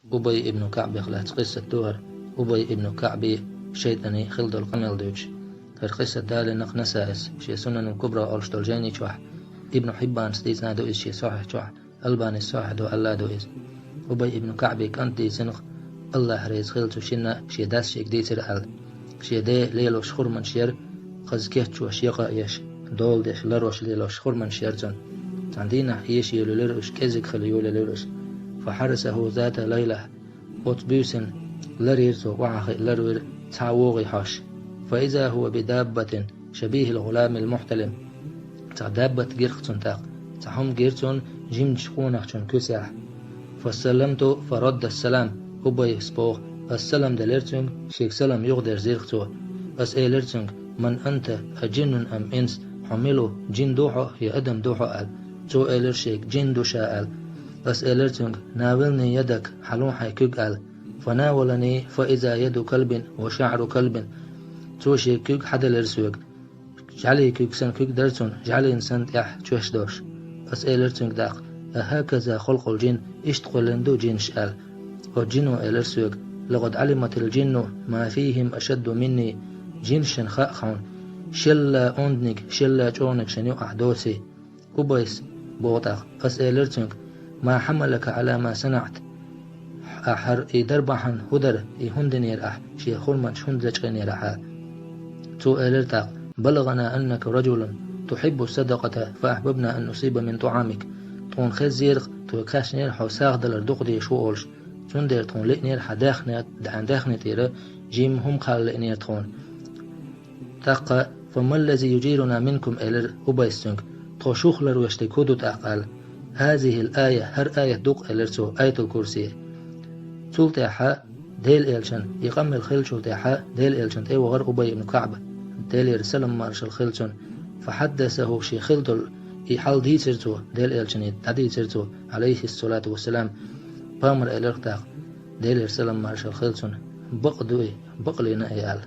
أبي ابن كعب خلات قصة دور أبي ابن كعب شيطاني خلد القمل دوش هر قصة دال نق نسائس شي سنن الكبرى أرشتل جاني شوح ابن حبان ستيز نادو إز شي صحيح شوح ألباني صحيح دو الله دو إز أبي ابن كعب كانت دي سنخ الله ريز خلتو شنا شي داس شيك دي ترعال شي دي ليلو شخور من شير قز كيتشو شيقا يش دول ديش لروش ليلو شخور من شيرتون تندينا يش يلولرش كزك خليول لرش فحرسه ذات ليلة أطبيسن لريرتو وعخي لرور تعوغي حاش فإذا هو بدابة شبيه الغلام المحتلم تعدابة جيرختون تاق تحم جيرتون جيم شخونخشون كسيح فسلمت فرد السلام أبي سبوغ السلام دلرتون شيك سلام يغدر زيرختو أسئلرتون من أنت أجن أم إنس حملو جن دوحو يا أدم دوحو أل تو إلر شيك جن دوشا أل أسئلرتون ناولني يدك حلون حيكوك أل فناولني فإذا يد كلب وشعر كلب تو شيك كوك حدلر سوك جعلي كوك سن كوك درتون جعلي إنسان يح توش دوش أسئلرتون داق أهكذا خلق الجن اشتقلندو جن شأل وجنو إلر سوك لقد علمت الجن ما فيهم أشد مني جن شنخاء خون شلا أندنك شلا جونك شنيو أحدوسي أبيس بوطاق أسئلرتون ما حملك على ما صنعت أحر إدربحن هدر إهندنير أح شي خرمش هندجقنير أح تو إلرتاق بلغنا أنك رجل تحب الصدقة فأحببنا أن نصيب من طعامك تون خزيرق تو كاشنير حوساغ دلر دقدي شوولش تون دير تون لئنير حداخنير داخني تير جيم هم قال لئنير تون تاق فما الذي يجيرنا منكم إلر أبايستنك توشوخلر ويشتكودو تاقال هذه الآية هر آية دوق إلرسو آية الكرسي تول تاحا ديل إلشن يقام الخلشو تاحا ديل إلشن تاي وغر أبي بن كعب ديل يرسلم مارش الخلشن فحدثه شي خلدل يحل دي ترتو ديل إلشن تدي ترتو عليه الصلاة والسلام بامر إلرتاق ديل يرسلم مارش الخلشن بقدوي بقلنا إيال